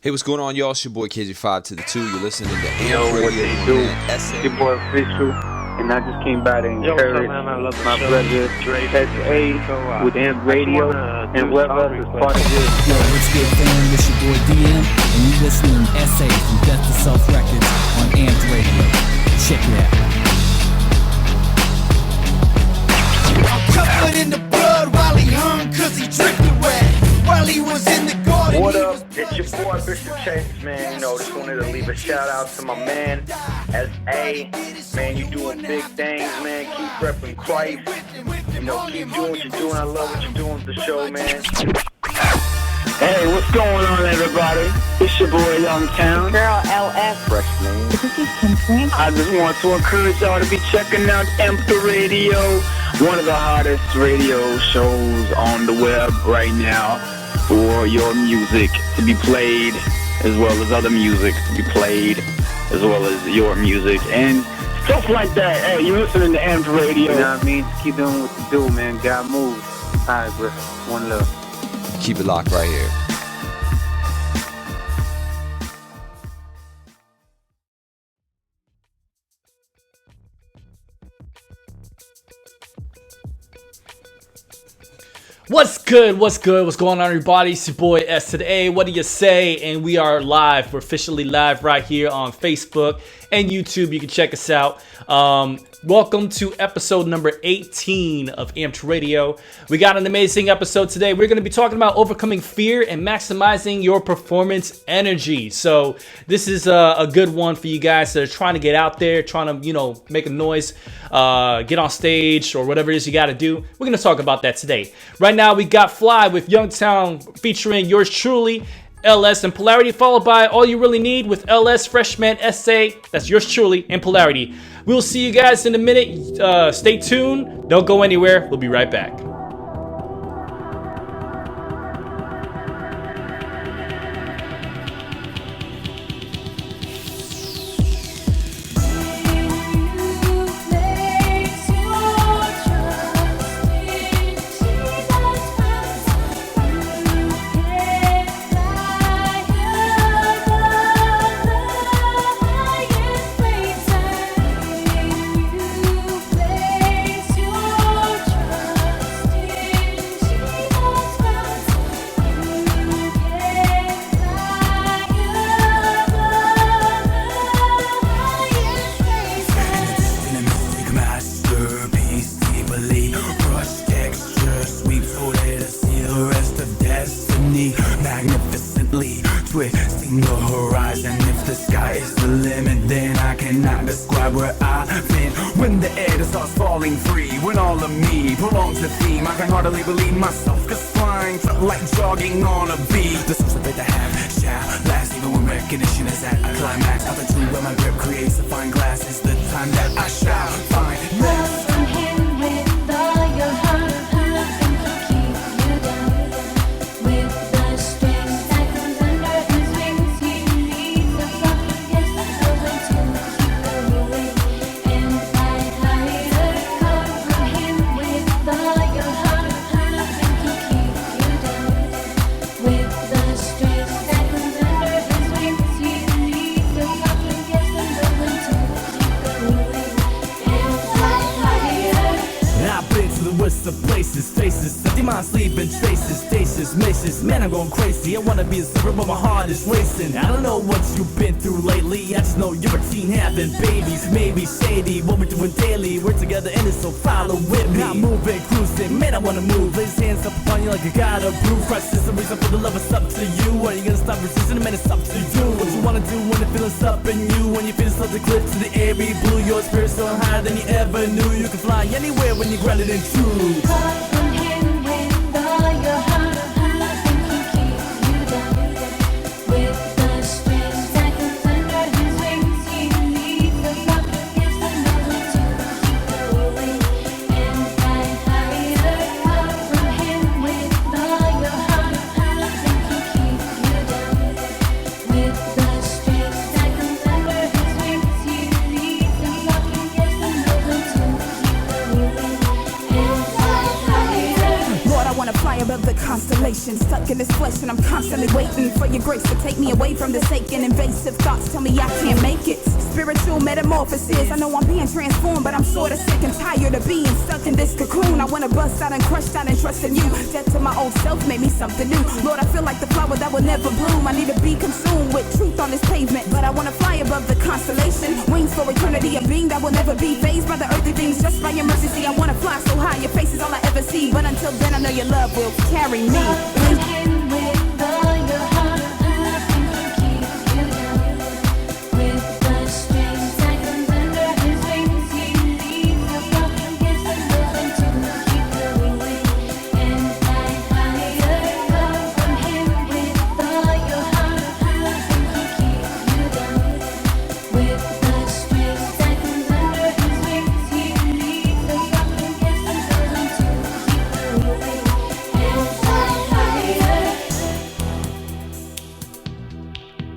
Hey, what's going on, y'all? It's your boy KJ5 to the 2. You're listening to Yo, Amp what Radio they do? SA. Your boy Official, and I just came by to encourage my brother SA with Amp Radio and whoever else is part of this. Yo, what's good, fam? It's your boy DM, and you listening to SA from Death to Self Records on Amp Radio. Check it out. I'm covered in the blood while he hung, cause he drifted wet. While he was in the garden, What up? It's your boy Bishop Chase, man. You know, just wanted to leave a shout out to my man SA. Man, you doing big things, man. Keep repping Christ. You know, keep doing what you're doing. I love what you're doing with the show, man. Hey, what's going on, everybody? It's your boy Youngtown. Girl, LF. Freshman. This is Kim Green. I just want to encourage y'all to be checking out Amp Radio, one of the hottest radio shows on the web right now, for your music to be played as well as other music to be played as well as your music and stuff like that. Hey, you listening to Amp Radio. You know what I mean? Just keep doing what you do, man. God moves. Alright, bro. One love. Keep it locked right here. What's good? What's good? What's going on, everybody? It's your boy S to the A. What do you say? And we are live. We're officially live right here on Facebook and YouTube. You can check us out. Welcome to episode number 18 of Amped Radio. We got an amazing episode today. We're going to be talking about overcoming fear and maximizing your performance energy. So this is a good one for you guys that are trying to get out there, trying to, make a noise, get on stage or whatever it is you got to do. We're going to talk about that today. Right now, we got Fly with Youngtown featuring yours truly, LS and Polarity, followed by All You Really Need with LS, Freshman, SA. That's yours truly, and Polarity. We'll see you guys in a minute. Stay tuned. Don't go anywhere. We'll be right back. Magnificently twisting the horizon. If the sky is the limit, then I cannot describe where I've been. When the air starts falling free, when all of me prolongs the theme, I can hardly believe myself, cause flying felt like jogging on a beat. The source of it I have shall last, even when recognition is at a climax. Altitude where my grip creates a fine glass is the time that I shall find next. Of places, faces, empty mind, sleeping traces, stasis, maces. Man, I'm going crazy. I wanna be a surfer, but my heart is racing. I don't know what you've been through lately. I just know you're a teen having babies, maybe shady. What we're doing daily, we're together in it, so follow with me. I'm moving, cruising, man, I wanna move. Lay his hands up upon you like you gotta prove. Christ is the reason for the love, it's up to you. Are you gonna stop resisting? Man, it's up to you. What you wanna do when the feeling's up in you? When you feel like the cliff to the airy blue, your spirit's so higher than you ever knew. You can fly anywhere when you're grounded in truth. From him with all your heart, nothing can keep you down. With the strength that comes under his wings, he leads us up, gives the knowledge to keep going and fly higher. From him with all your heart, nothing can keep you down. With the strength that comes under his wings, he leads us up, gives the knowledge to keep going and fly higher. consolation. Stuck in this flesh and I'm constantly waiting for your grace to take me away from this aching. Invasive thoughts tell me I can't make it. Spiritual metamorphosis. I know I'm being transformed, but I'm sorta sick and tired of being stuck in this cocoon. I wanna bust out and crush out and trust in you. Death to my old self made me something new. Lord, I feel like the flower that will never bloom. I need to be consumed with truth on this pavement, but I wanna fly above the constellation. Wings for eternity, a being that will never be phased by the earthly things. Just by your mercy, see, I wanna fly so high. Your face is all I ever see, but until then, I know your love will carry me. With all your heart, nothing can keep you down. With the strings that comes under his wings, he leaves the broken pieces moving to keep going and fly higher. Love from him. With all your heart, nothing can keep you down. With the strings that comes under his wings, he leaves the broken pieces moving to keep going and fly higher.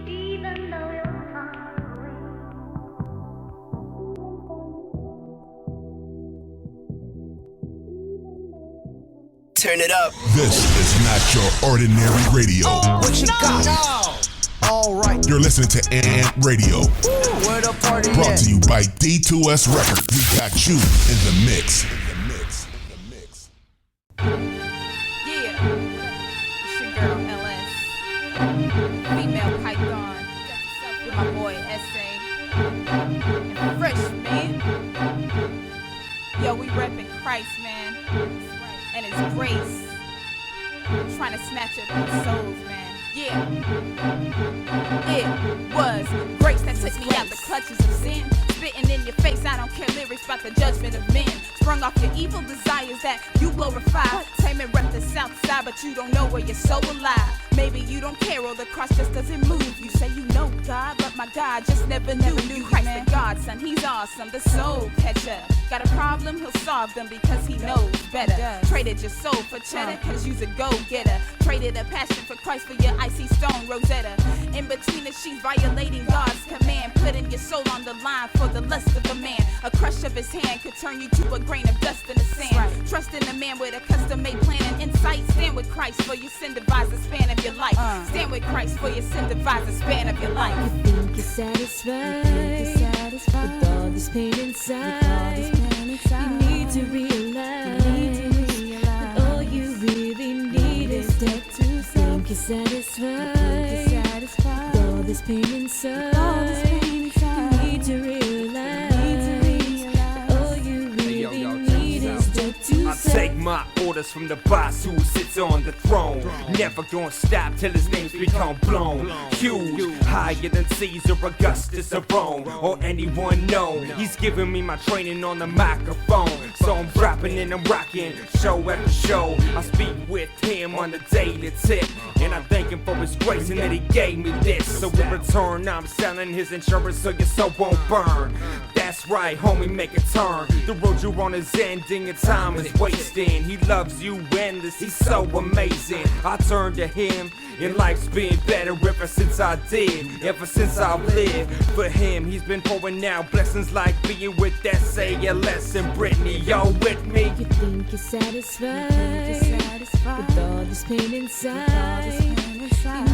Even though you're far away. Turn it up. This is not your ordinary radio. What you got? All right. You're listening to Ant Radio, Where the party brought at? to you by D2S Records. We got you in the mix. Yeah, it's your girl LS, female Python, with my boy SA, and Fresh, man. Yo, we reppin' Christ, man, and His grace, trying to snatch up these souls, man. Yeah, it was grace that took me out the clutches of sin. Spitting in your face, I don't care lyrics about the judgment of men. Sprung off your evil desires that you glorify. Claim and rep the south side, but you don't know where your soul alive. Maybe you don't care or the cross just doesn't move. You say you know God, but my God just never knew you. Christ the Godson, he's awesome, the soul catcher. Got a problem, he'll solve them because he knows better. Traded your soul for cheddar, cause you's a go-getter. Traded a passion for Christ for your icy stone Rosetta. In between the sheets, violating God's command. Putting your soul on the line for the lust of a man. A crush of his hand could turn you to a grain of dust in the sand. Trust in a man with a custom-made plan and insight. Stand with Christ for your sin divides the span of your life. Stand with Christ for your sin divides the span of your life. Think you're satisfied with all this pain inside. You need to realize that all you really need is that to think you're satisfied with all this pain inside. You need to realize that all you really need is that to I take my orders from the boss who sits on the throne. Never gonna stop till his name's become blown. Huge, higher than Caesar, Augustus, or Rome, or anyone known. He's giving me my training on the microphone. So I'm rapping and I'm rocking, show after show. I speak with him on the daily tip, and I thank him for his grace and that he gave me this. So in return, I'm selling his insurance so your soul won't burn. That's right, homie, make a turn. The road you're on is ending and time is wasting. He loves you endless, he's so amazing. I turn to him and life's been better ever since I did. Ever since I've lived for him, he's been pouring out blessings like being with SALS and Brittany. Y'all with me? You think you're satisfied with all this pain inside. You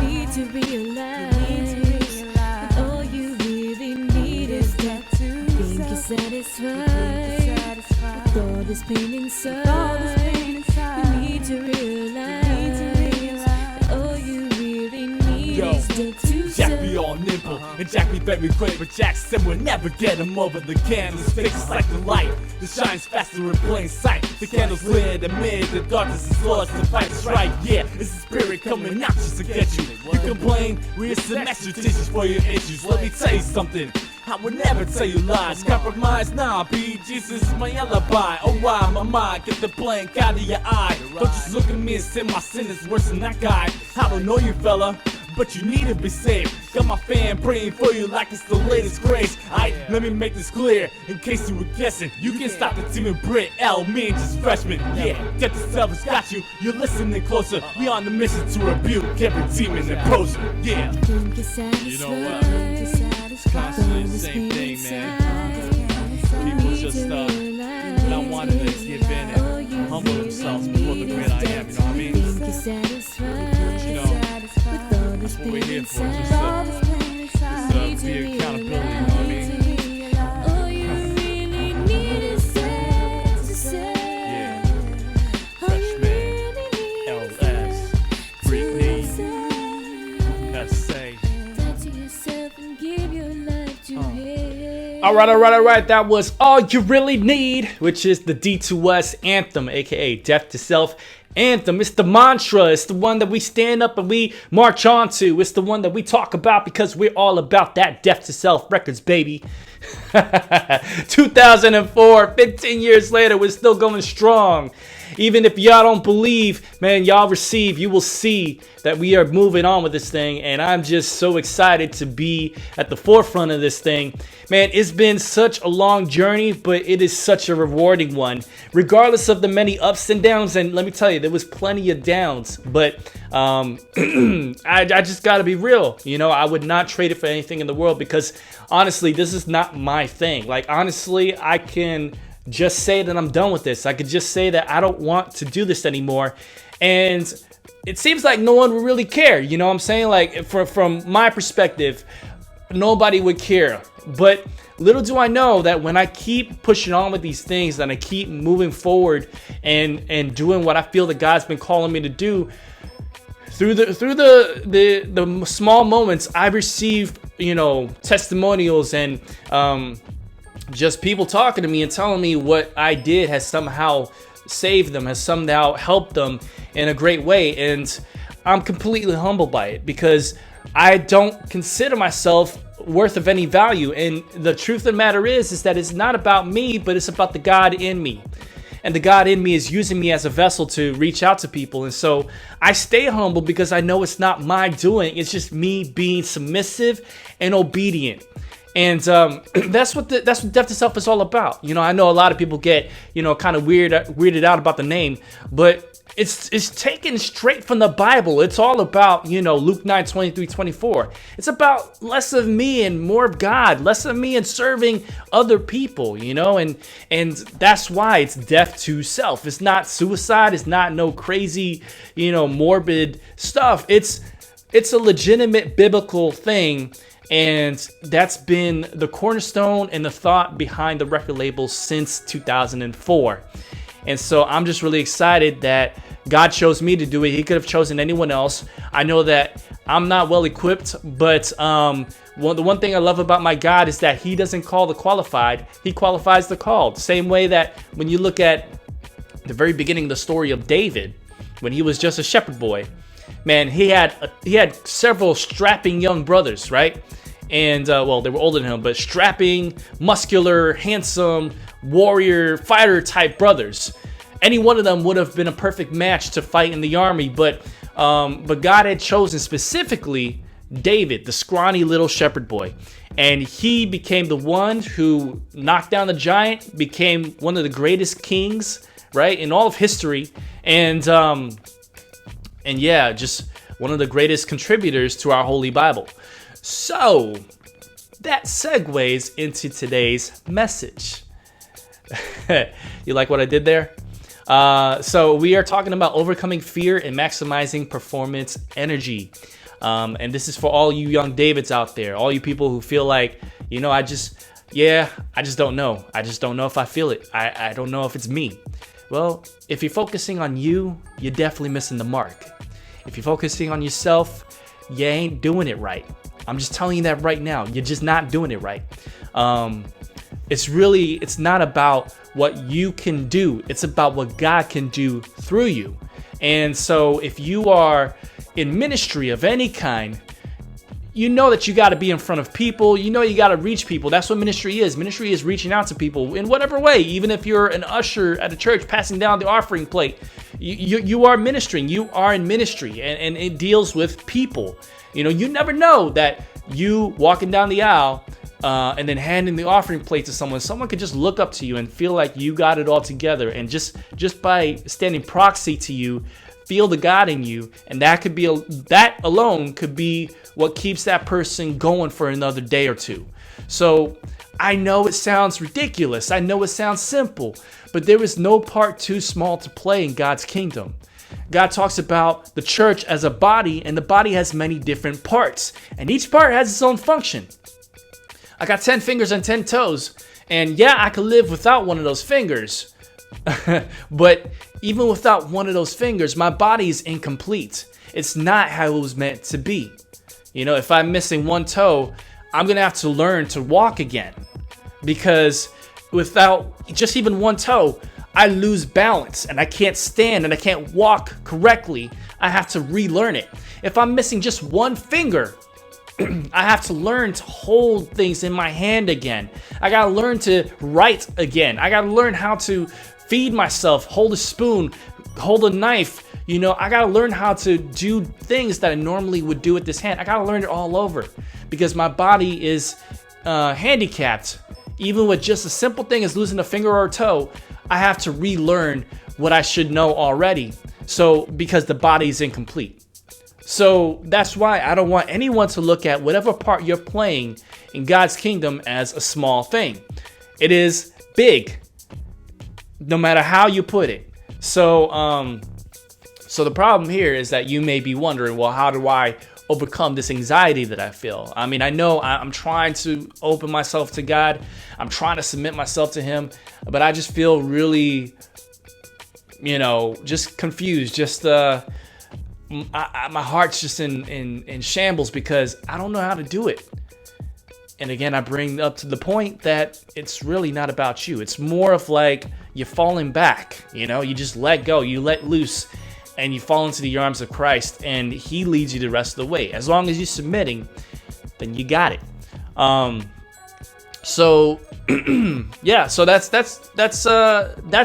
need to realize that all you really need is that to think you're satisfied with all this pain inside. You need to realize that all you really need is that to Jack be all nimble and Jack be very quick, but Jack said we'll never get him over the candles. Fixes like the light that shines faster in plain sight. The candles lit amid the darkness is lost. The fight's right, yeah, it's the spirit coming out just to get you. You complain, we're some extra tissues for your issues. Let me tell you something, I would never tell you lies. Compromise, nah, be Jesus is my alibi. Oh why, my mind, get the blank out of your eye. Don't just look at me and say my sin is worse than that guy. I don't know you, fella, but you need to be saved. Got my fan praying for you like it's the latest grace. Let me make this clear, in case you were guessing. You can stop the team of Brit, L, me and just freshmen. Yeah, get the selves got you, you're listening closer. We on the mission to rebuke every demon and poser. Yeah. think you're satisfied. You know what? Constantly the same thing, man. You people just not wanting to give in and humble themselves before the great I am. You know what I mean? You know, that's what we're here for. Just be accountability. You know what I mean? Yeah. Freshman, LS, Freak Need, SA. All right. That was All You Really Need, which is the D2S anthem, aka Death to Self anthem. It's the mantra. It's the one that we stand up and we march on to. It's the one that we talk about because we're all about that Death to Self records, baby. 2004, 15 years later, we're still going strong. Even if y'all don't believe, man, y'all receive, you will see that we are moving on with this thing. And I'm just so excited to be at the forefront of this thing. Man, it's been such a long journey, but it is such a rewarding one. Regardless of the many ups and downs, and let me tell you, there was plenty of downs. But I just got to be real. You know, I would not trade it for anything in the world because, honestly, this is not my thing. Like, honestly, I can just say that I'm done with this. I could just say that I don't want to do this anymore. And it seems like no one would really care. You know what I'm saying? Like, from my perspective, nobody would care. But little do I know that when I keep pushing on with these things and I keep moving forward and doing what I feel that God's been calling me to do, through the small moments I've received, you know, testimonials and just people talking to me and telling me what I did has somehow saved them, has somehow helped them in a great way. And I'm completely humbled by it because I don't consider myself worth of any value. And the truth of the matter is that it's not about me, but it's about the God in me. And the God in me is using me as a vessel to reach out to people. And so I stay humble because I know it's not my doing. It's just me being submissive and obedient. And that's what Death to Self is all about. You know, I know a lot of people get, you know, kind of weirded out about the name, but it's taken straight from the Bible. It's all about, you know, Luke 9:23-24. It's about less of me and more of God, less of me and serving other people, you know, and that's why it's death to self. It's not suicide. It's not no crazy, you know, morbid stuff. It's a legitimate biblical thing. And that's been the cornerstone and the thought behind the record label since 2004. And so I'm just really excited that God chose me to do it. He could have chosen anyone else. I know that I'm not well equipped, but the one thing I love about my God is that he doesn't call the qualified. He qualifies the called. Same way that when you look at the very beginning of the story of David, when he was just a shepherd boy, man, he had several strapping young brothers, right? And well, they were older than him, but strapping, muscular, handsome, warrior, fighter type brothers. Any one of them would have been a perfect match to fight in the army, but God had chosen specifically David, the scrawny little shepherd boy, and he became the one who knocked down the giant, became one of the greatest kings, right, in all of history, and yeah, just one of the greatest contributors to our Holy Bible. So that segues into today's message. You like what I did there? So we are talking about overcoming fear and maximizing performance energy. And this is for all you young Davids out there, all you people who feel like, you know, I just don't know. I just don't know if I feel it. I don't know if it's me. Well, if you're focusing on you, you're definitely missing the mark. If you're focusing on yourself, you ain't doing it right. I'm just telling you that right now. You're just not doing it right. It's not about what you can do. It's about what God can do through you. And so if you are in ministry of any kind, you know that you got to be in front of people. You know you got to reach people. That's what ministry is. Ministry is reaching out to people in whatever way. Even if you're an usher at a church passing down the offering plate, you are ministering. You are in ministry, and it deals with people. You know, you never know that you walking down the aisle and then handing the offering plate to someone could just look up to you and feel like you got it all together. And just by standing proxy to you, feel the God in you, and that alone could be what keeps that person going for another day or two. So I know it sounds ridiculous. I know it sounds simple, but there is no part too small to play in God's kingdom. God talks about the church as a body, and the body has many different parts, and each part has its own function. I got 10 fingers and 10 toes, and yeah, I could live without one of those fingers. But even without one of those fingers, my body is incomplete. It's not how it was meant to be. You know, if I'm missing one toe, I'm going to have to learn to walk again. Because without just even one toe, I lose balance and I can't stand and I can't walk correctly. I have to relearn it. If I'm missing just one finger, I have to learn to hold things in my hand again. I gotta learn to write again. I gotta learn how to feed myself, hold a spoon, hold a knife. You know, I gotta learn how to do things that I normally would do with this hand. I gotta learn it all over because my body is handicapped. Even with just a simple thing as losing a finger or a toe, I have to relearn what I should know already. So, because the body is incomplete. So that's why I don't want anyone to look at whatever part you're playing in God's kingdom as a small thing. It is big, no matter how you put it. So the problem here is that you may be wondering, well, how do I overcome this anxiety that I feel? I mean, I know I'm trying to open myself to God. I'm trying to submit myself to Him, but I just feel really, just confused. Just my heart's just in shambles because I don't know how to do it. And again, I bring up to the point that it's really not about you. It's more of like you're falling back. You just let go, you let loose, and you fall into the arms of Christ, and He leads you the rest of the way. As long as you're submitting, then you got it. So that's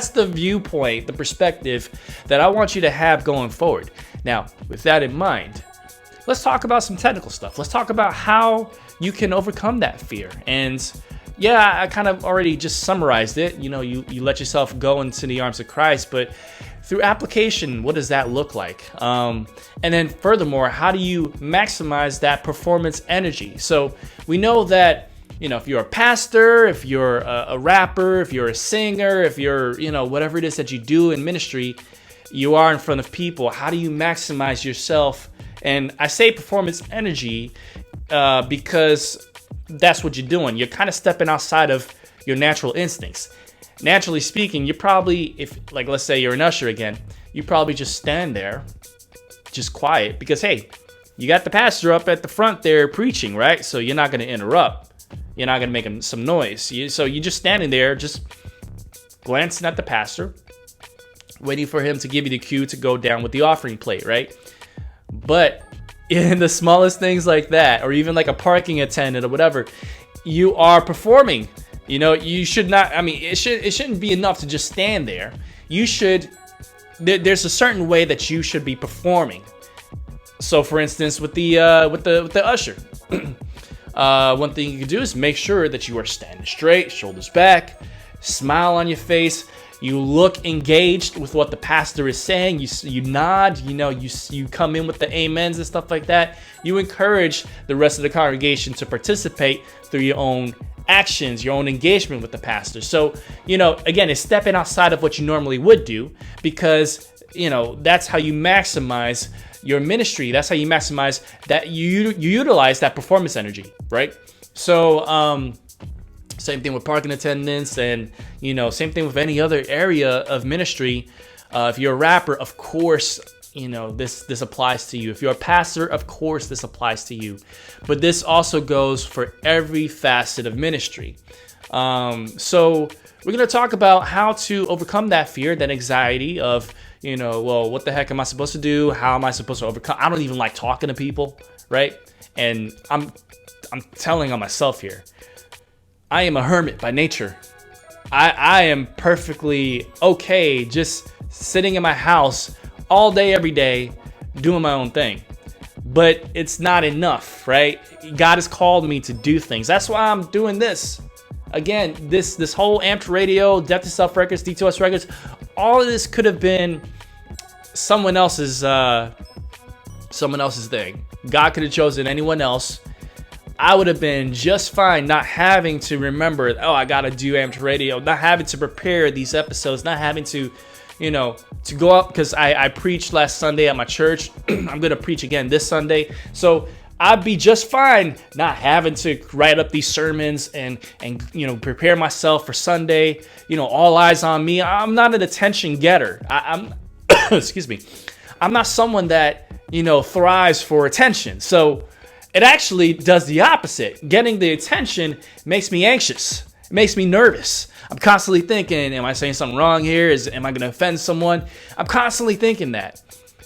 the viewpoint, the perspective that I want you to have going forward. Now, with that in mind, let's talk about some technical stuff. Let's talk about how you can overcome that fear. And yeah, I kind of already just summarized it. You let yourself go into the arms of Christ, but through application, what does that look like? And then furthermore, how do you maximize that performance energy? So we know that, if you're a pastor, if you're a rapper, if you're a singer, if you're, whatever it is that you do in ministry, you are in front of people. How do you maximize yourself? And I say performance energy because that's what you're doing. You're kind of stepping outside of your natural instincts. Naturally speaking, you probably, let's say you're an usher again, you probably just stand there, just quiet, because hey, you got the pastor up at the front there preaching, right? So you're not going to interrupt. You're not going to make some noise. So you're just standing there, just glancing at the pastor, waiting for him to give you the cue to go down with the offering plate, right? But in the smallest things like that, or even like a parking attendant or whatever, you are performing. You should not, it shouldn't be enough to just stand there. You should, there's a certain way that you should be performing. So for instance, with the usher, one thing you can do is make sure that you are standing straight, shoulders back, smile on your face. You look engaged with what the pastor is saying. You nod, you come in with the amens and stuff like that. You encourage the rest of the congregation to participate through your own actions, your own engagement with the pastor. So, again, it's stepping outside of what you normally would do because, that's how you maximize your ministry. That's how you maximize that you utilize that performance energy, right? So, same thing with parking attendants and, same thing with any other area of ministry. If you're a rapper, of course, this applies to you. If you're a pastor, of course, this applies to you. But this also goes for every facet of ministry. So we're going to talk about how to overcome that fear, that anxiety of, what the heck am I supposed to do? How am I supposed to overcome? I don't even like talking to people, right? And I'm telling on myself here. I am a hermit by nature. I am perfectly okay just sitting in my house all day, every day, doing my own thing. But it's not enough, right? God has called me to do things. That's why I'm doing this. Again, this whole Amped Radio, Death to Self Records, D2S Records, all of this could have been someone else's thing. God could have chosen anyone else. I would have been just fine not having to remember, oh, I gotta do Amped Radio, not having to prepare these episodes, not having to, to go up, because I preached last Sunday at my church. I'm gonna preach again this Sunday. So I'd be just fine not having to write up these sermons and prepare myself for Sunday. All eyes on me. I'm not an attention getter. I'm excuse me. I'm not someone that thrives for attention. So it actually does the opposite. Getting the attention makes me anxious. It makes me nervous. I'm constantly thinking, am I saying something wrong here? Am I going to offend someone? I'm constantly thinking that.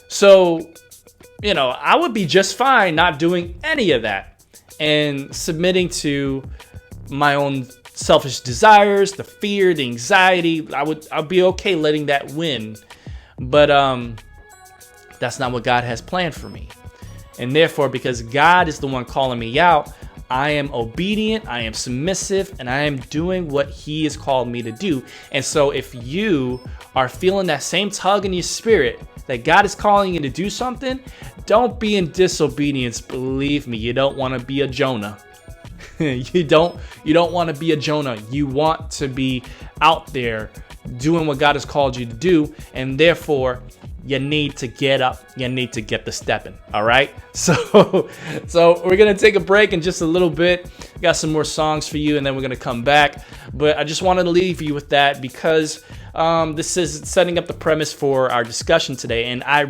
So, I would be just fine not doing any of that and submitting to my own selfish desires, the fear, the anxiety. I'd be okay letting that win. But that's not what God has planned for me. And therefore, because God is the one calling me out, I am obedient, I am submissive, and I am doing what He has called me to do. And so if you are feeling that same tug in your spirit that God is calling you to do something, don't be in disobedience. Believe me, you don't want to be a Jonah. You don't want to be a Jonah. You want to be out there doing what God has called you to do, and therefore you need to get up. You need to get the stepping. All right. So we're gonna take a break in just a little bit. Got some more songs for you, and then we're gonna come back. But I just wanted to leave you with that because this is setting up the premise for our discussion today, and I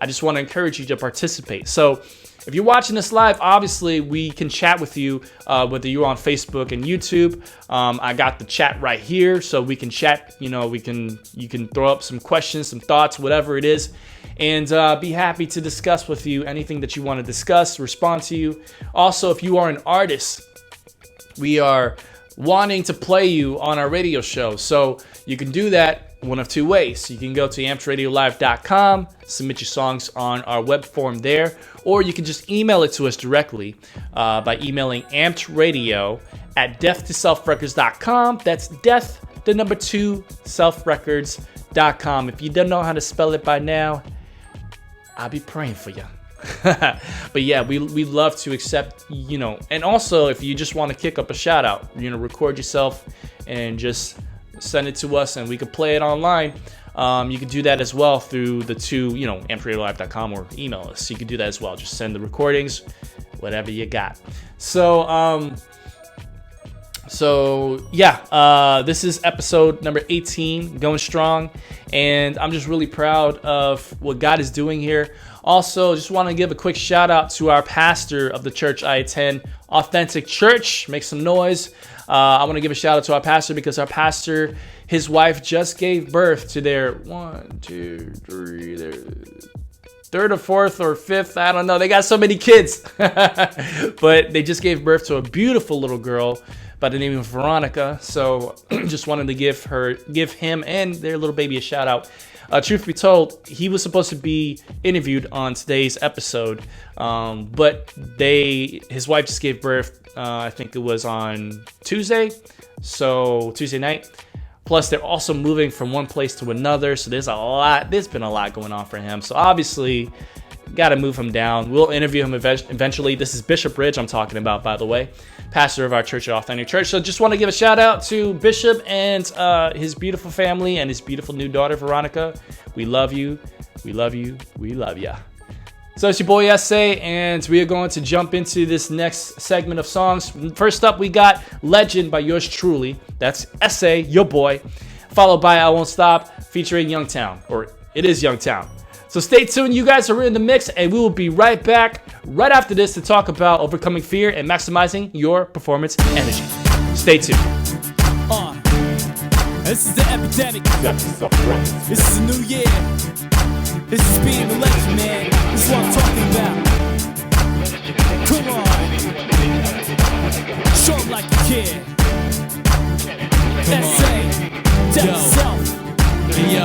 just want to encourage you to participate. So if you're watching this live, obviously we can chat with you, whether you're on Facebook and YouTube. I got the chat right here, so we can chat. You can throw up some questions, some thoughts, whatever it is, and be happy to discuss with you anything that you want to discuss, respond to you. Also, if you are an artist, we are wanting to play you on our radio show, so you can do that one of two ways. You can go to ampedradiolive.com, submit your songs on our web form there, or you can just email it to us directly by emailing amperadio@death2selfrecords.com. That's death, the number 2, selfrecords.com. If you don't know how to spell it by now, I'll be praying for you. But yeah, we love to accept, and also if you just want to kick up a shout out, record yourself and just send it to us and we can play it online. You can do that as well through the two, ampedradiolive.com, or email us. You can do that as well. Just send the recordings, whatever you got. So this is episode number 18, going strong, and I'm just really proud of what God is doing here. Also, just want to give a quick shout out to our pastor of the church I attend, Authentic Church. Make some noise. I want to give a shout out to our pastor because our pastor, his wife just gave birth to their third or fourth or fifth. I don't know. They got so many kids, but they just gave birth to a beautiful little girl by the name of Veronica. So just wanted to give him and their little baby a shout out. Truth be told, he was supposed to be interviewed on today's episode, but his wife just gave birth. I think it was on Tuesday, so Tuesday night. Plus, they're also moving from one place to another, so there's been a lot going on for him. So obviously, got to move him down. We'll interview him eventually. This is Bishop Ridge I'm talking about, by the way, pastor of our church at Authentic Church. So just want to give a shout out to Bishop and his beautiful family and his beautiful new daughter, Veronica. We love you. We love you. We love ya. So it's your boy S.A., and we are going to jump into this next segment of songs. First up, we got Legend by yours truly. That's S.A., your boy. Followed by I Won't Stop, featuring Youngtown, or it is Youngtown. So stay tuned. You guys are in the mix, and we will be right back right after this to talk about overcoming fear and maximizing your performance energy. Stay tuned. This is the epidemic. This is a new year. This is being a legend, man. This is what I'm talking about. Come on. Show 'em like you care. S.A. Tell yourself. Hey yo,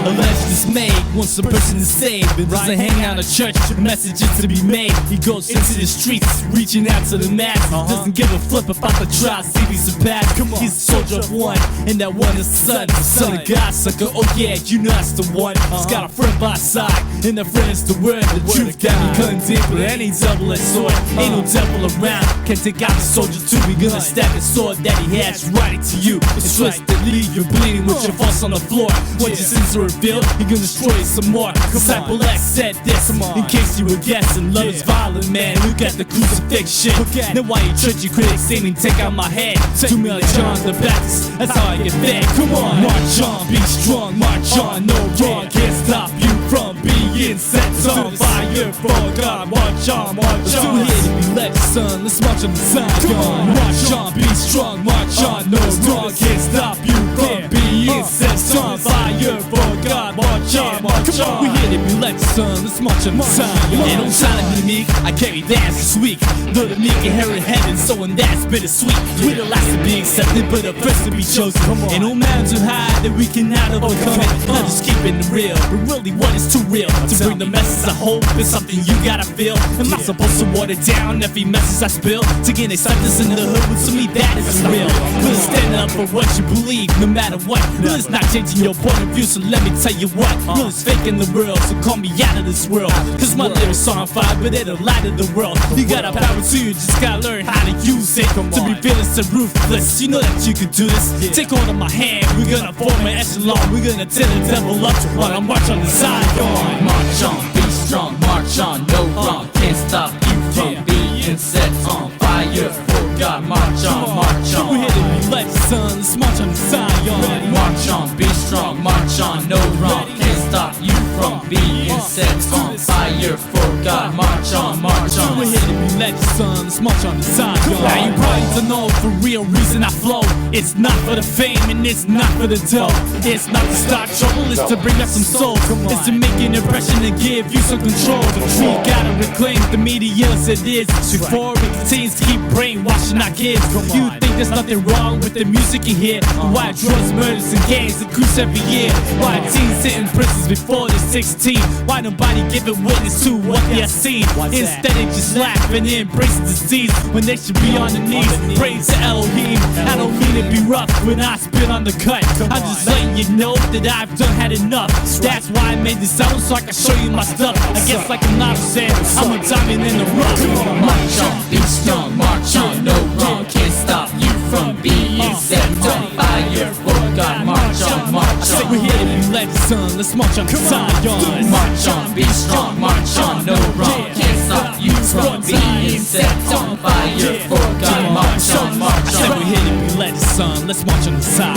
alleged dismay, wants a person to save, but doesn't hang out at church, messages to be made. He goes into the streets, reaching out to the masses, doesn't give a flip about the trials he surpassed. He's a soldier of one, and that one is the son of God, sucker. Oh yeah, you know that's the one. He's got a friend by his side, and that friend is the word. The truth got me condemned, but any double-edged sword, ain't no devil around. Can take out the soldier too. We gonna stab the sword that he has right to you. It's twist that leave you bleeding with your false on the floor. When your sins are revealed, he gonna destroy you some more. Disciple X said this, in case you were guessing. Love is violent, man. Look at the crucifixion. Then why you church you critics say me take out my head? 2 million John the Baptist, that's how I get fed. Come on, march on, be strong, march on. No wrong can't stop you from being set on fire for God. March on, march on. Let's do it, be let son. Let's march on the Zion. March on, be strong, march on. No wrong can't stop you from being set on fire for God. March on, march on. We hit it, be let son. Let's march on the Zion. They don't try to be meek, I carry that this week. Though the meek inherit heaven, so and that's bittersweet. We the last to be accepted, but the first to be chosen. Ain't no mountain too high that we cannot overcome it. Not just keeping it real, but really what is too real. To bring the message of hope is something you gotta feel. I'm not supposed to water down every message I spill. To gain acceptance in the hood, with to me that is real. We'll stand up for what you believe, no matter what. Real is not changing your point of view, so let me tell you what. Real is fake in the world, so call me out of this world. Cause my lyrics are on fire, but they're the light of the world. You got a power to you, just gotta learn how to use it. To be fearless and ruthless, you know that you can do this. Take hold of my hand, we're gonna form an echelon. We're gonna tear the devil up while I march on the Zion. March on, be strong, march on, no wrong can't stop you from being set on fire for God. March on, march on. We're here to be let son, let's march on the Zion. March on, be strong, march on, no wrong can't stop you from being set on fire for God. March on, march on. We're here to be let son, let's march on the Zion. Now you probably don't know for real reason I flow. It's not for the fame and it's not for the dough. It's not to start trouble, it's to bring up some soul. It's to make an impression and give you some control. We gotta reclaim the media as it is before it continues to keep brainwashing our kids. You think there's nothing wrong with the music you hear? Why drugs, murders, and gangs increase every year? Why teens sit in prisons before they're 16? Why nobody giving witness to what they have seen? Instead they just laugh and embrace the disease when they should be on their knees. Praise to Elohim. I don't mean to be rough when I spit on the cut. I'm just letting you know that I've done had enough. That's why I made this album so I can show you my stuff. I guess like a model said, I'm a diamond in the rough. March on, be strong, march on, no wrong can't stop you from being set on fire for God. March on, march on. We're here to be let son, let's march on the Zion. March on, be strong, march on, no wrong can't stop you from being set on fire for God. March on, march on. We're here to be let son, let's march on the Zion.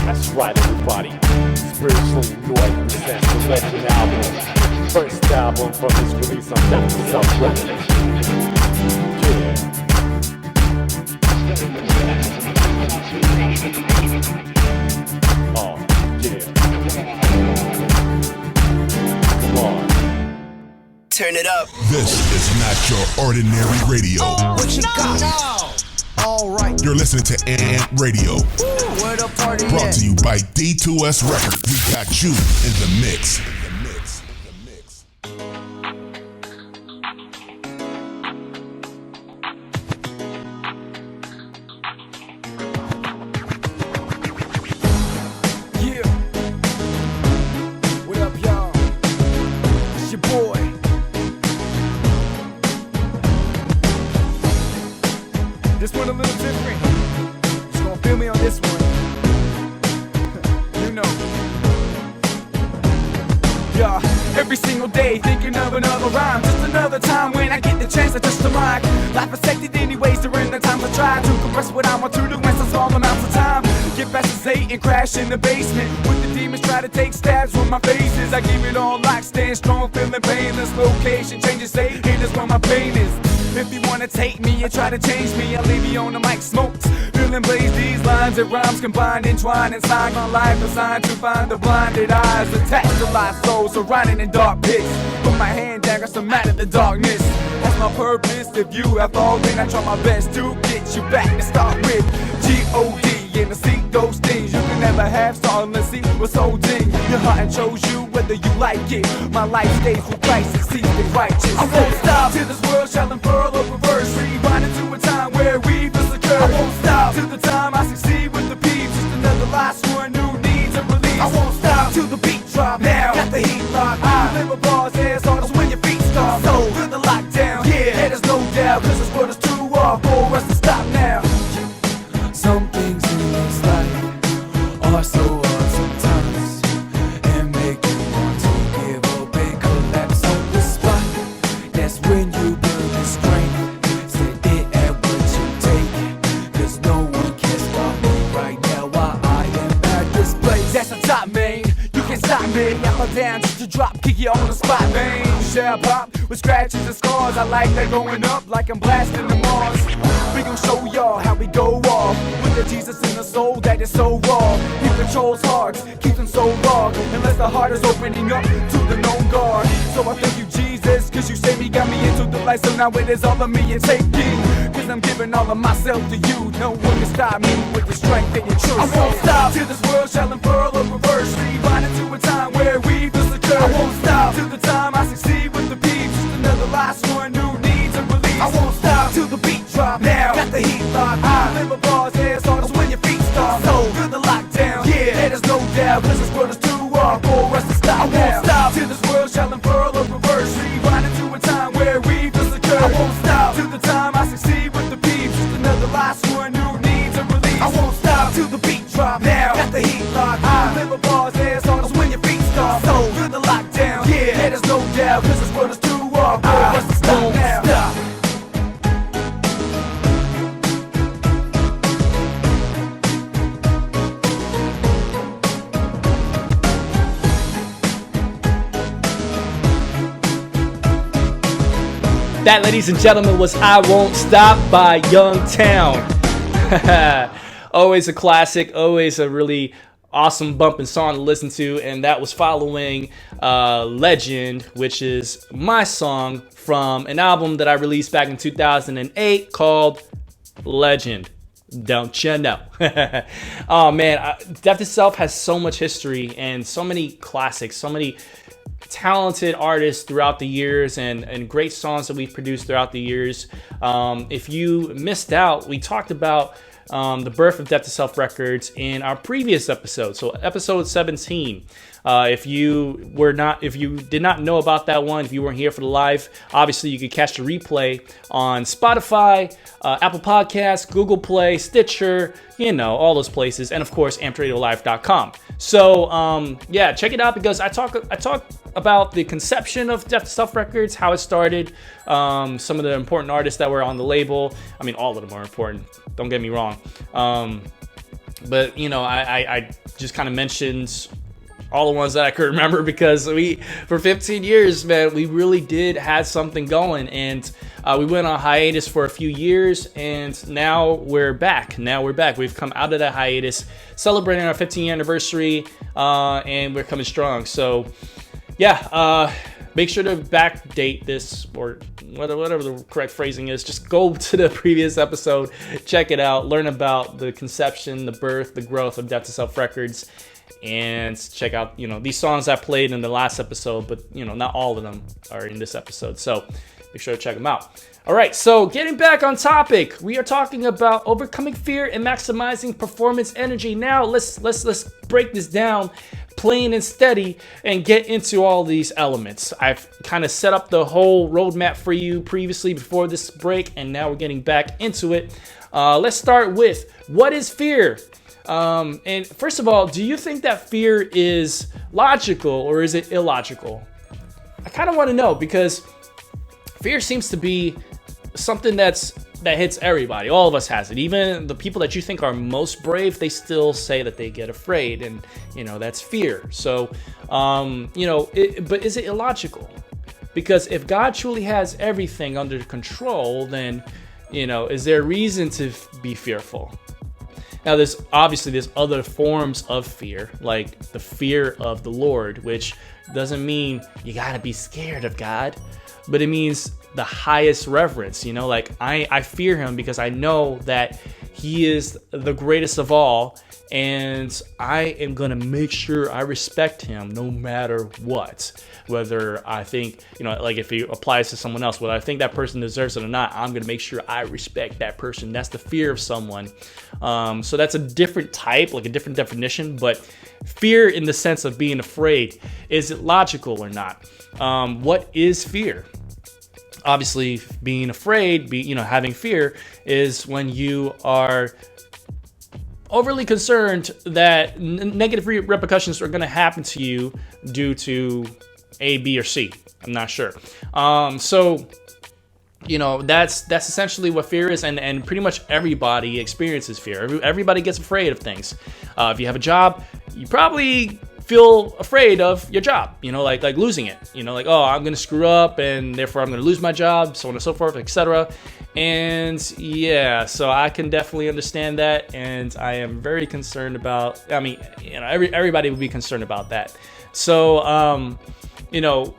That's right, everybody. Spiritually Lloyd presents the Legend album. First album from his release on Death Self Records. Oh, yeah. Come on. Turn it up. This is not your ordinary radio. What you got? All right. You're listening to Amp Radio. Where the party Brought at? to you by D2S Records. We got you in the mix. Yeah. What up, y'all? It's your boy. This one a little different. Just gonna feel me on this one. You know. Yeah, every single day thinking of another rhyme. Just another time when I get the chance to touch the mic. Life is hectic anyways during the times I try to compress what I want to do in some small amounts of time. Get past the 8 and crash in the basement with the demons try to take stabs with my faces. I give it all like stand strong, feeling painless. Location changes, say haters where my pain is. If you wanna take me and try to change me, I'll leave you on the mic smoked. Feeling blaze these lines and rhymes combined, entwined inside my life, designed to find the blinded eyes. Attached to lost souls, surrounded in dark pits. Put my hand down, got some mad at the darkness. That's my purpose. If you have fallen, I try my best to get you back to start with G-O-D. and to see those things you can never have. So let's see what's holding your heart and chose you whether you like it. My life stays with Christ and sees the righteous. I won't stop till this world shall unfurl or reverse. Rewind into a time where we first occurred. I won't stop till the time I succeed with the peeps. Just another last one who needs a release. I won't stop till the beat drop. Now got the heat locked. I live a bars as hard as when your feet start. So feel the lockdown. Yeah, and there's no doubt, cause this world is too hard for us to stop now. Some things in this life are so hard sometimes and make you want to give up and collapse on the spot. That's when you build the strength. Set it at what you take, cause no one can stop me right now while I am at this place. That's the top, man. You can't stop me. I'm down just to drop, kick you on the spot, man. Shall pop with scratches and scars. I like that going up like I'm blasting the Mars. We gon' show y'all how we go off with the Jesus in the soul that is so raw. He controls hearts, keeps them so raw, unless the heart is opening up to the known God. So I thank you, Jesus, cause you saved me, got me into the light. So now it is all of me and taking, cause I'm giving all of myself to you. No one can stop me with the strength and your truth. I won't stop till this world shall unfurl or reverse. Rewind into a time where we first occurred. I won't stop till the time I succeed with the peeps. Just another last one who needs a release. I won't stop till the beat drop. Now got the heat locked. I live a bars as hard as when your feet start. So feel the lockdown. Yeah, and there's no doubt, cause this world is too hard for us to stop. I won't stop till this world shall unfurl or reverse. Rewind into a time where we first occurred. I won't stop till the time I succeed with the peeps. Just another last one who needs a release. I won't stop till the beat drop. Now got the heat locked. I live a bars as hard as when your feet start. So feel the lockdown. Yeah, and there's no doubt, cause this world is too hard for us to stop now. Stop. That, ladies and gentlemen, was I Won't Stop by Youngtown. Always a classic, always a really awesome bumping song to listen to. And that was following Legend, which is my song from an album that I released back in 2008 called Legend. Don't you know? Oh man, Death Itself has so much history and so many classics, so many talented artists throughout the years and great songs that we've produced throughout the years. If you missed out, we talked about the birth of Death Itself Records in our previous episode, so episode 17. If you did not know about that one, if you weren't here for the live, obviously you could catch the replay on Spotify, Apple Podcasts, Google Play, Stitcher, all those places, and of course ampdradiolive.com. So yeah, check it out because I talk about the conception of Death Itself Records, how it started, some of the important artists that were on the label. I mean, all of them are important, don't get me wrong. But I just kind of mentioned all the ones that I could remember because for 15 years, man, we really did have something going, and we went on hiatus for a few years, and now we're back. We've come out of that hiatus, celebrating our 15th anniversary, and we're coming strong. So yeah, make sure to backdate this, or whatever the correct phrasing is. Just go to the previous episode, check it out, learn about the conception, the birth, the growth of Death Itself Records, and check out these songs I played in the last episode, but not all of them are in this episode, so make sure to check them out. All right, so getting back on topic, we are talking about overcoming fear and maximizing performance energy. Now let's break this down plain and steady and get into all these elements. I've kind of set up the whole roadmap for you previously before this break, and now we're getting back into it. Let's start with, what is fear? And first of all, do you think that fear is logical or is it illogical? I kind of want to know, because fear seems to be something that hits everybody. All of us has it. Even the people that you think are most brave, they still say that they get afraid, and that's fear. So but is it illogical? Because if God truly has everything under control, then is there a reason to be fearful? Now, there's other forms of fear, like the fear of the Lord, which doesn't mean you gotta be scared of God, but it means the highest reverence. You know, like I fear him because I know that he is the greatest of all, and I am gonna make sure I respect him no matter what. Whether I think, you know, like if he applies to someone else, whether I think that person deserves it or not, I'm gonna make sure I respect that person. That's the fear of someone. So that's a different type, like a different definition, but fear in the sense of being afraid, is it logical or not? What is fear? Obviously, being afraid, having fear is when you are overly concerned that negative repercussions are going to happen to you due to A, B, or C. I'm not sure. So, you know, that's essentially what fear is, and pretty much everybody experiences fear. Everybody gets afraid of things. If you have a job, you probably feel afraid of your job, you know, like losing it, you know, like, oh, I'm gonna screw up and therefore I'm gonna lose my job, so on and so forth, etc. And yeah, so I can definitely understand that, and I am very concerned about, I mean, you know, everybody would be concerned about that. So you know,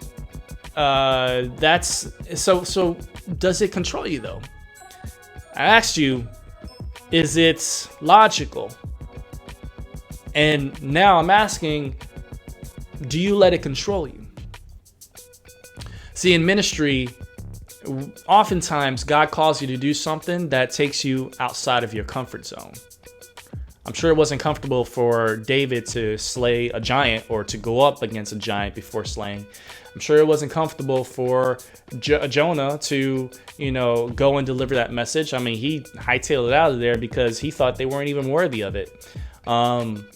that's so does it control you though? I asked you, is it logical? And now I'm asking, do you let it control you? See, in ministry, oftentimes God calls you to do something that takes you outside of your comfort zone. I'm sure it wasn't comfortable for David to slay a giant or to go up against a giant before slaying. I'm sure it wasn't comfortable for Jonah to, you know, go and deliver that message. I mean, he hightailed it out of there because he thought they weren't even worthy of it. I'm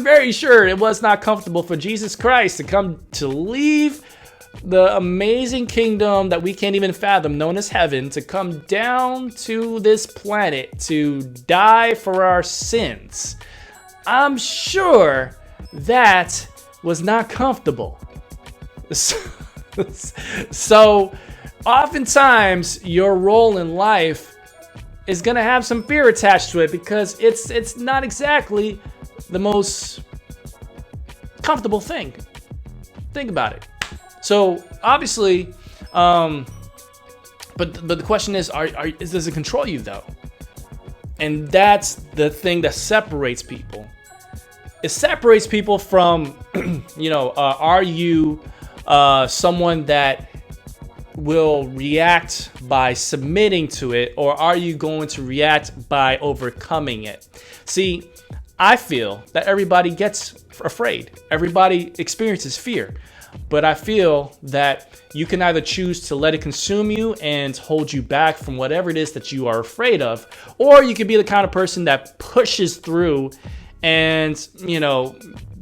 very sure it was not comfortable for Jesus Christ to come to leave the amazing kingdom that we can't even fathom, known as heaven, to come down to this planet to die for our sins. I'm sure that was not comfortable. So oftentimes your role in life is gonna have some fear attached to it because it's not exactly the most comfortable thing. Think about it. So obviously, but the question is, does it control you though? And that's the thing that separates people. It separates people from, you know, are you someone that will react by submitting to it, or are you going to react by overcoming it? See, I feel that everybody gets afraid. Everybody experiences fear. But I feel that you can either choose to let it consume you and hold you back from whatever it is that you are afraid of, or you can be the kind of person that pushes through and, you know,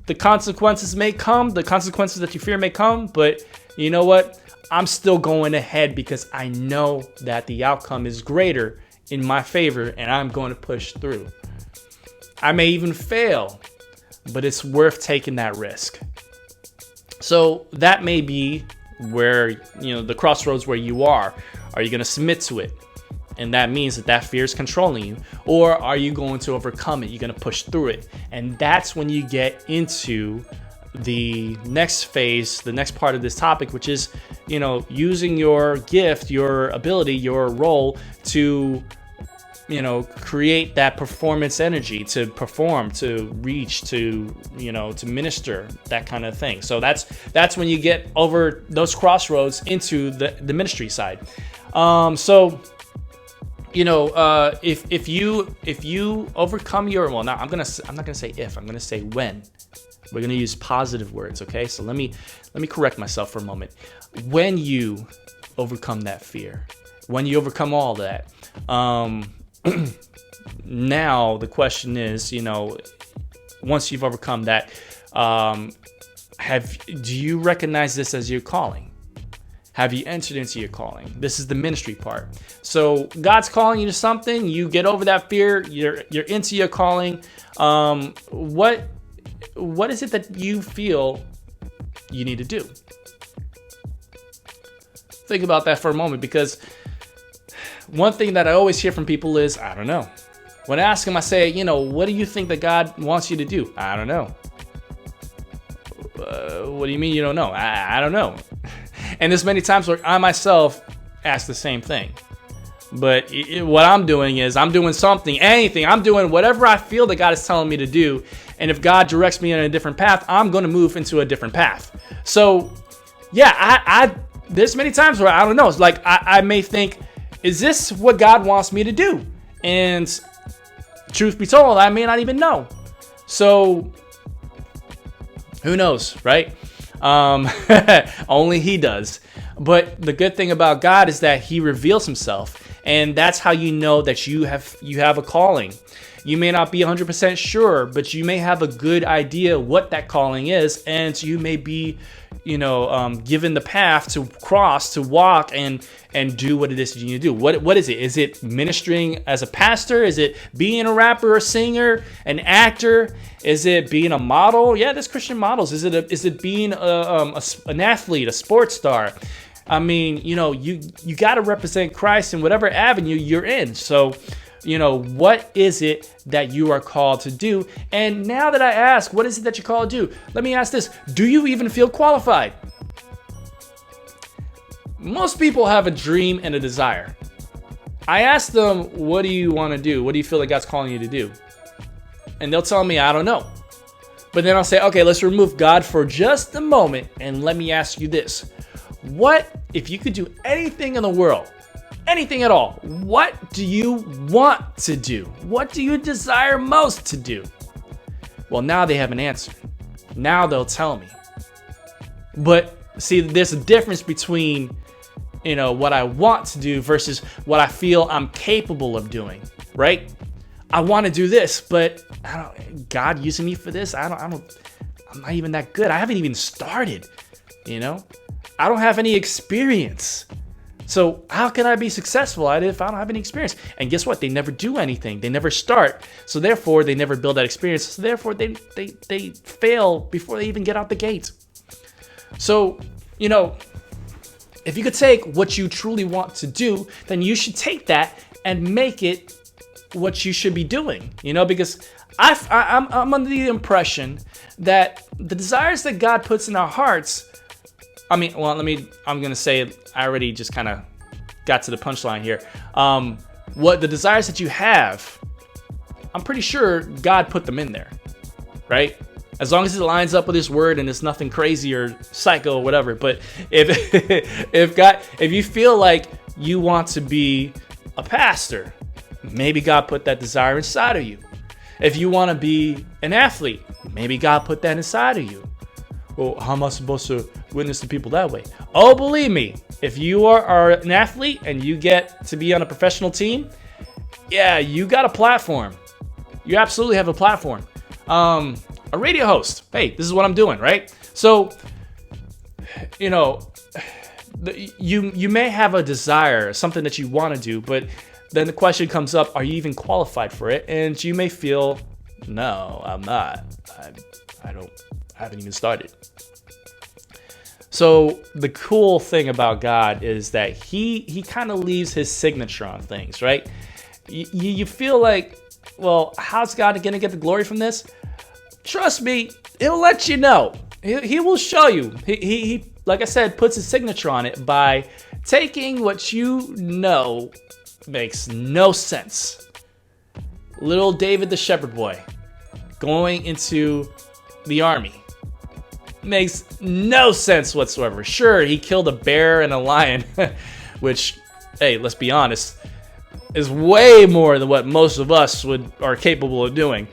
the consequences may come, the consequences that you fear may come, but you know what? I'm still going ahead because I know that the outcome is greater in my favor and I'm going to push through. I may even fail, but it's worth taking that risk. So that may be where, you know, the crossroads where you are. Are you going to submit to it? And that means that fear is controlling you. Or are you going to overcome it? You're going to push through it. And that's when you get into the next phase, the next part of this topic, which is, you know, using your gift, your ability, your role to, you know, create that performance energy, to perform, to reach, to, you know, to minister, that kind of thing. So that's when you get over those crossroads into the ministry side. So, you know, if you overcome your, well, now I'm not gonna say if, I'm gonna say when. We're gonna use positive words, okay? So let me correct myself for a moment. When you overcome that fear, when you overcome all that, now the question is, you know, once you've overcome that, do you recognize this as your calling? Have you entered into your calling? This is the ministry part. So God's calling you to something. You get over that fear. You're into your calling. What is it that you feel you need to do? Think about that for a moment, because one thing that I always hear from people is, I don't know. When I ask them, I say, you know, what do you think that God wants you to do? I don't know. What do you mean you don't know? I don't know. And there's many times where I myself ask the same thing. But what I'm doing is I'm doing something, anything. I'm doing whatever I feel that God is telling me to do. And if God directs me in a different path, I'm going to move into a different path. So, yeah, there's many times where I don't know. It's like I may think, is this what God wants me to do? And truth be told, I may not even know. So, who knows, right? Only He does. But the good thing about God is that He reveals Himself. And that's how you know that you have a calling. You may not be 100% sure, but you may have a good idea what that calling is, and you may be, given the path to cross, to walk, and do what it is that you need to do. What is it? Is it ministering as a pastor? Is it being a rapper, a singer, an actor? Is it being a model? Yeah, there's Christian models. Is it being an athlete, a sports star? I mean, you got to represent Christ in whatever avenue you're in. So, what is it that you are called to do? And now that I ask, what is it that you're called to do? Let me ask this. Do you even feel qualified? Most people have a dream and a desire. I ask them, what do you want to do? What do you feel like God's calling you to do? And they'll tell me, I don't know. But then I'll say, okay, let's remove God for just a moment. And let me ask you this. What if you could do anything in the world, anything at all? What do you want to do? What do you desire most to do? Well, now they have an answer. Now they'll tell me. But see, there's a difference between, what I want to do versus what I feel I'm capable of doing, right? I want to do this, but God using me for this? I'm not even that good. I haven't even started, I don't have any experience. So how can I be successful at it if I don't have any experience? And guess what? They never do anything. They never start. So therefore, they never build that experience. So therefore, they fail before they even get out the gate. So, if you could take what you truly want to do, then you should take that and make it what you should be doing. Because I'm under the impression that the desires that God puts in our hearts, I'm going to say it. I already just kind of got to the punchline here. What the desires that you have, I'm pretty sure God put them in there, right? As long as it lines up with His word and it's nothing crazy or psycho or whatever. But if you feel like you want to be a pastor, maybe God put that desire inside of you. If you want to be an athlete, maybe God put that inside of you. Well, how am I supposed to witness to people that way? Oh, believe me, if you are an athlete and you get to be on a professional team, yeah, you got a platform. You absolutely have a platform. A radio host. Hey, this is what I'm doing, right? So, you may have a desire, something that you want to do, but then the question comes up, are you even qualified for it? And you may feel, no, I'm not. I haven't even started. So the cool thing about God is that he kind of leaves His signature on things, right? You feel like, well, how's God going to get the glory from this? Trust me, He'll let you know. He will show you. He, like I said, puts His signature on it by taking what makes no sense. Little David the shepherd boy going into the army. Makes no sense whatsoever. Sure, he killed a bear and a lion, which, hey, let's be honest, is way more than what most of us are capable of doing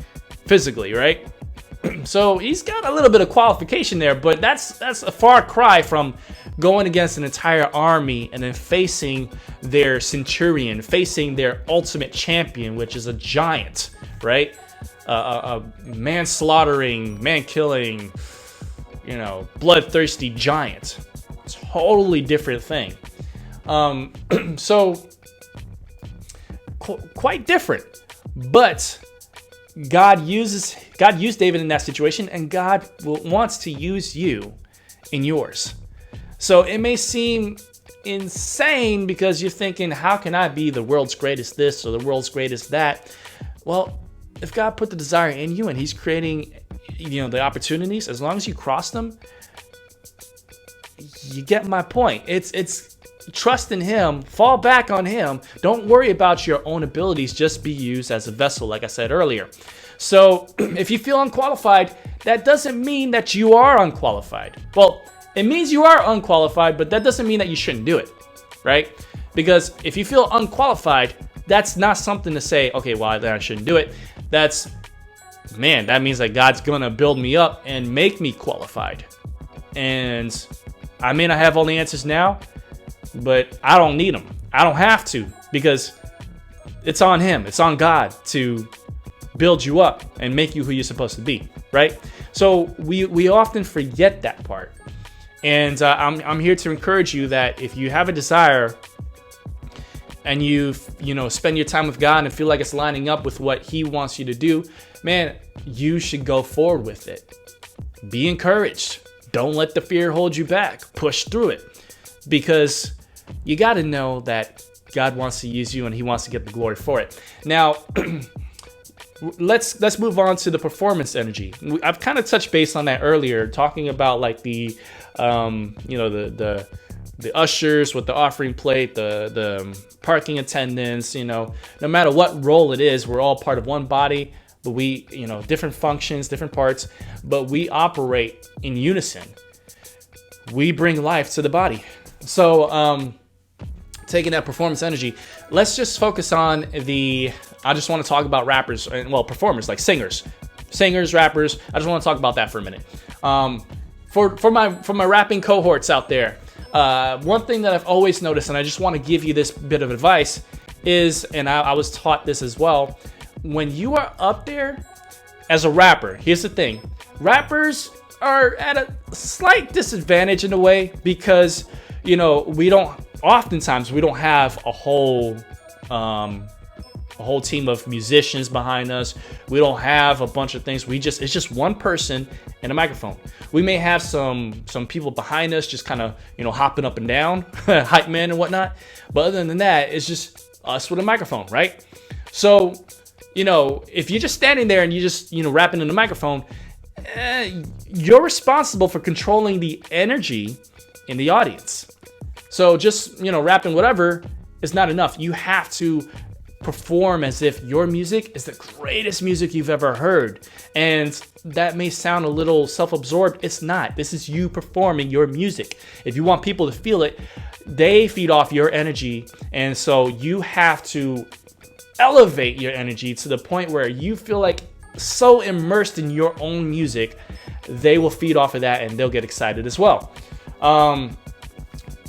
physically, right? So he's got a little bit of qualification there, but that's a far cry from going against an entire army and then facing their centurion, facing their ultimate champion, which is a giant, right? A man-slaughtering, man-killing, bloodthirsty giant. Totally different thing. So quite different, but God used David in that situation, and God wants to use you in yours. So it may seem insane because you're thinking, how can I be the world's greatest this or the world's greatest that? Well, if God put the desire in you and He's creating, the opportunities, as long as you cross them, you get my point. It's trust in him, fall back on him. Don't worry about your own abilities, just be used as a vessel, like I said earlier. So if you feel unqualified, that doesn't mean that you are unqualified. Well, it means you are unqualified, but that doesn't mean that you shouldn't do it, right? Because if you feel unqualified, that's not something to say, okay, well, then I shouldn't do it. That means that God's gonna build me up and make me qualified. And I may not have all the answers now, but I don't need them. I don't have to, because it's on him. It's on God to build you up and make you who you're supposed to be, right? So we often forget that part. And I'm here to encourage you that if you have a desire and you spend your time with God and feel like it's lining up with what he wants you to do, man, you should go forward with it. Be encouraged. Don't let the fear hold you back. Push through it, because you got to know that God wants to use you and he wants to get the glory for it. Now, let's move on to the performance energy. I've kind of touched base on that earlier, talking about like the ushers with the offering plate, the parking attendants. No matter what role it is, we're all part of one body, but we, different functions, different parts, but we operate in unison. We bring life to the body. So, taking that performance energy, let's just focus on I just want to talk about rappers and, well, performers, like singers, rappers. I just want to talk about that for a minute. For my rapping cohorts out there, one thing that I've always noticed, and I just want to give you this bit of advice, is, and I was taught this as well, when you are up there as a rapper, here's the thing. Rappers are at a slight disadvantage in a way, because, oftentimes we don't have a whole team of musicians behind us. We don't have a bunch of things. It's just one person and a microphone. We may have some people behind us just kind of, hopping up and down, hype men and whatnot. But other than that, it's just us with a microphone, right? So, if you're just standing there and you just, rapping in the microphone, you're responsible for controlling the energy in the audience. So just, rapping whatever is not enough. You have to perform as if your music is the greatest music you've ever heard. And that may sound a little self-absorbed. It's not. This is you performing your music. If you want people to feel it, they feed off your energy. And so you have to elevate your energy to the point where you feel like so immersed in your own music, they will feed off of that and they'll get excited as well.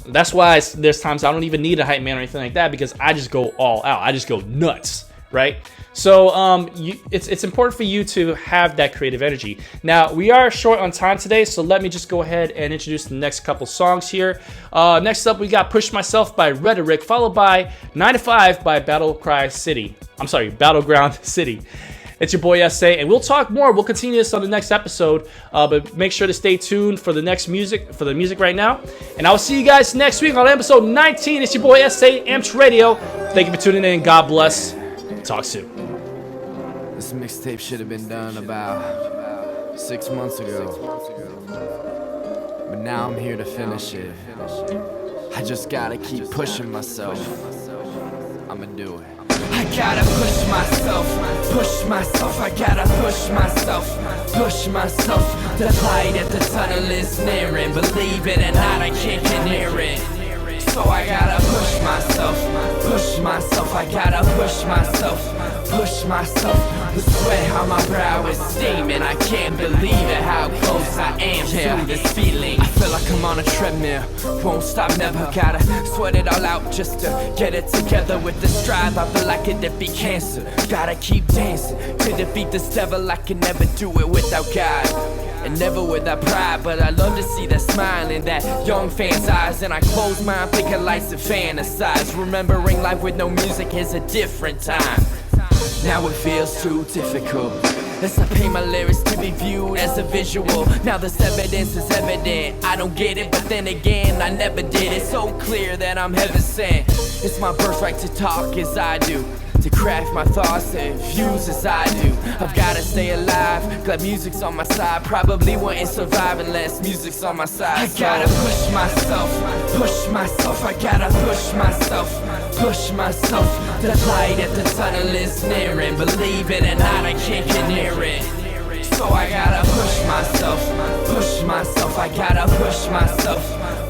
That's why there's times I don't even need a hype man or anything like that, because I just go all out. I just go nuts, right? So it's important for you to have that creative energy. Now, we are short on time today, so let me just go ahead and introduce the next couple songs here. Next up, we got Push Myself by Rhetoric, followed by 9 to 5 by Battleground City. It's your boy SA, and we'll talk more. We'll continue this on the next episode, but make sure to stay tuned for the music right now. And I will see you guys next week on episode 19. It's your boy SA, Amps Radio. Thank you for tuning in. God bless. Talk soon. This mixtape should have been done about 6 months ago, but now I'm here to finish it. I just gotta keep pushing myself. I'ma do it. I gotta push myself, I gotta push myself. The light at the tunnel is nearing, believe it or not, I can't get near it. So I gotta push myself, I gotta push myself. The sweat on my brow is steaming, I can't believe it, how close I am to this feeling. I feel like I'm on a treadmill, won't stop, never gotta sweat it all out just to get it together with the strive. I feel like it defeat cancer, gotta keep dancing to defeat this devil. I can never do it without God, and never without pride, but I love to see that smile in that young fan's eyes. And I close mine, thinking lights and fantasize, remembering life with no music is a different time. Now it feels too difficult, as I paint my lyrics to be viewed as a visual. Now this evidence is evident, I don't get it, but then again, I never did. It's so clear that I'm heaven sent. It's my birthright to talk as I do, to craft my thoughts and views as I do. I've gotta stay alive, glad music's on my side. Probably wouldn't survive unless music's on my side. I gotta push myself, I gotta push myself. The light at the tunnel is nearing. Believe it or not, I can't get near it. So I gotta push myself, I gotta push myself.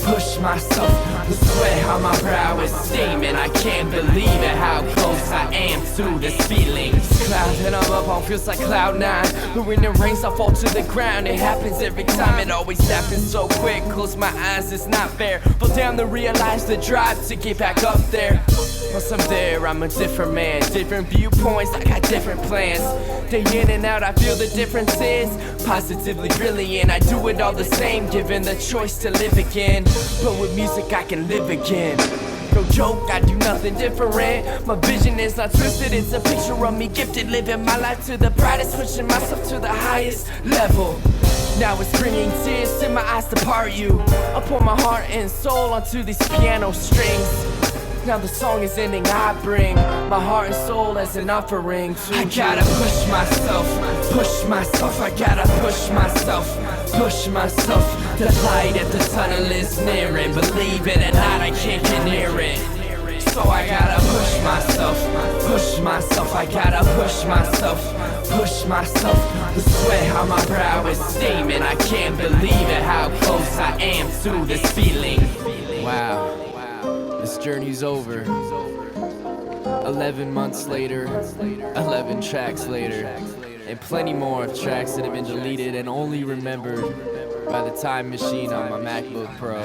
The sweat on my brow is steaming. I can't believe it, how close I am to this feeling. This cloud that I'm up on feels like cloud 9. But when it rains, I fall to the ground. It happens every time, it always happens so quick. Close my eyes, it's not fair. Fall down to realize the drive to get back up there. Once I'm there, I'm a different man. Different viewpoints, I got different plans. Day in and out, I feel the difference is positively brilliant. I do it all the same, given the choice to live again. But with music, I can live again. No joke, I do nothing different. My vision is not twisted, it's a picture of me gifted. Living my life to the brightest, pushing myself to the highest level. Now it's bringing tears to my eyes to part you. I pour my heart and soul onto these piano strings. Now the song is ending, I bring my heart and soul as an offering to I gotta push myself, I gotta push myself. The light at the tunnel is nearing. Believe it or not, I can't get near it. So I gotta push myself, I gotta push myself. The sweat on my brow is steaming. I can't believe it, how close I am to this feeling. Wow. This journey's over. 11 months later, 11 tracks later, and plenty more of tracks that have been deleted and only remembered by the time machine on my MacBook Pro.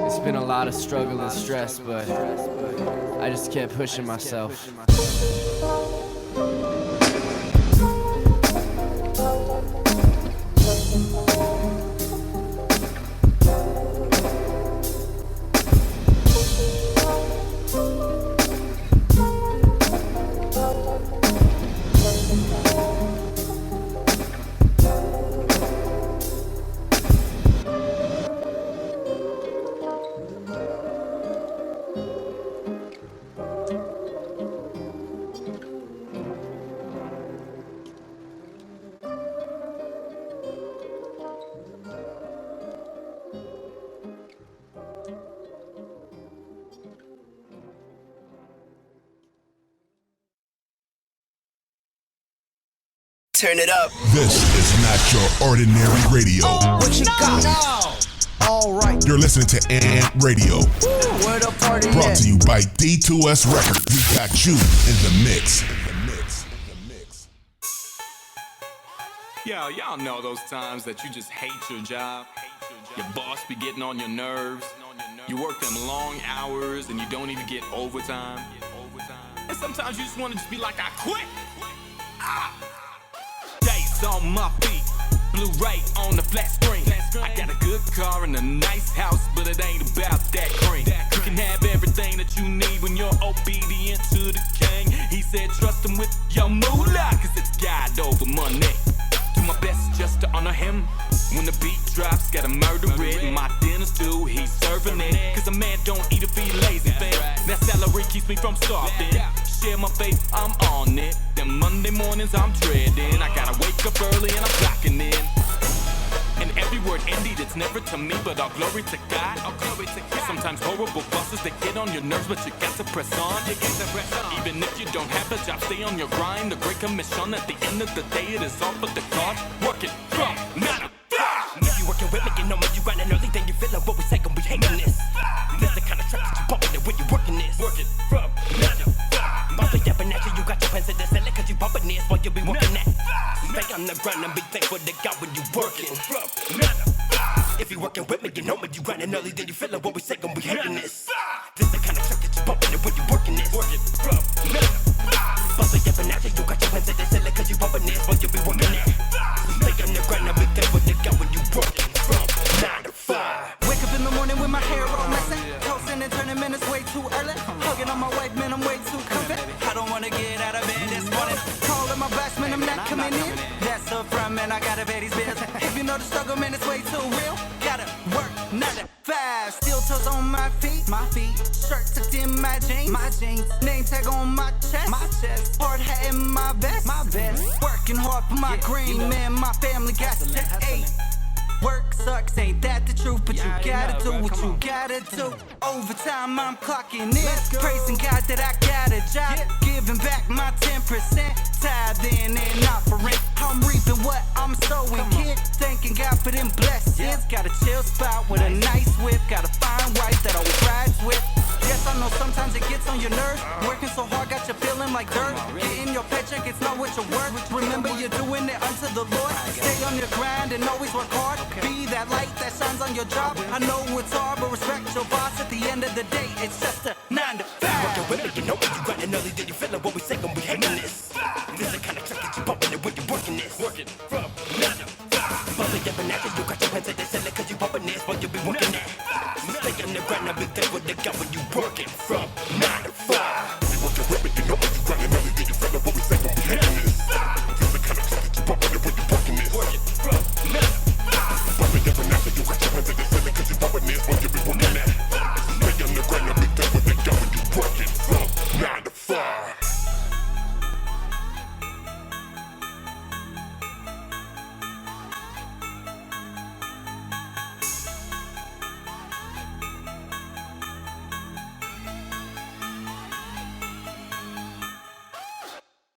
It's been a lot of struggle and stress, but I just kept pushing myself. Turn it up. This is not your ordinary radio. What you got? All right. You're listening to Ant Radio. Where the party Brought at? to you by D2S Records. We got you in the mix. Yo, y'all know those times that you just hate your job. Your boss be getting on your nerves. You work them long hours and you don't even get overtime. And sometimes you just want to just be like, I quit. Days on my feet, Blu-ray on the flat screen. I got a good car and a nice house, but it ain't about that cream. You can have everything that you need when you're obedient to the king. He said trust him with your moolah, cause it's God over money. Do my best just to honor him. When the beat drops, gotta murder it. My dinner's due, he's serving it. Cause a man don't eat if he lazy, fam. That salary keeps me from starving. Share my faith, I'm on it. Then Monday mornings I'm dreading. I gotta wake up early and I'm clocking in. And every word indeed, it's never to me, but all glory to God. Sometimes horrible bosses, they get on your nerves, but you got to press on. Even if you don't have a job, stay on your grind. The great commission, at the end of the day, it is all for the cause. Working from nada. If you working with me, you know me, you grinding early, then you feeling what we say, we hating this. This the kind of track that you bumping it when you working this. Working from nada. Bounce the yapping at you, you got your pants in the ceiling, cause you bumping this while you be working that. Stay on the grind and be thankful to God when you working from nada. If you working with me, you know me, you grinding early, then you feeling what we say, we hating this. This the kind of track that you bumping it when you working this. Working from nada. Bounce the yapping at you, you got your pants in the ceiling, cause you bumping this while you be working that. Stay on the grind and be thankful to God when you working from 9 to 5. Wake up in the morning with my hair all messy. Toasting and turning minutes way too early. Hugging on my wife, man, I'm way too comfy. I don't wanna get out of bed this morning. Calling my boss, man, I'm not coming in. That's up front, man, I gotta pay these bills. If you know the struggle, man, it's way too real. Gotta work 9 to 5. Steel toes on my feet. Shirt tucked in my jeans, name tag on my chest, hard hat in my vest, working hard for my green, man, my family got to eat. Work sucks, ain't that the truth? But you gotta do what you gotta do. Overtime, I'm clocking in. Praising God that I got a job. Giving back my 10%. Tithing and offering. I'm reaping what I'm sowing, kid. Thanking God for them blessings. Got a chill spot with a nice whip. Got a fine wife that always rides with. Yes, I know sometimes it gets on your nerves. Working so hard, got you feeling like dirt. Getting your paycheck, it's not what you're worth. Remember, you're doing it unto the Lord. Stay on your grind and always work hard. Be that light that shines on your job. I know it's hard, but respect your boss. At the end of the day, it's just a 9 to 5. Working with it, you know when you grinding early, then you feeling what we say when we hating this. This the kind of track that you bumping it when you working this. Working from 9 to 5. Buzz it up and after you got your hands at the ceiling, cause you bumping this while you be working that. So stay on the grind, I'll be there with the guy when you working.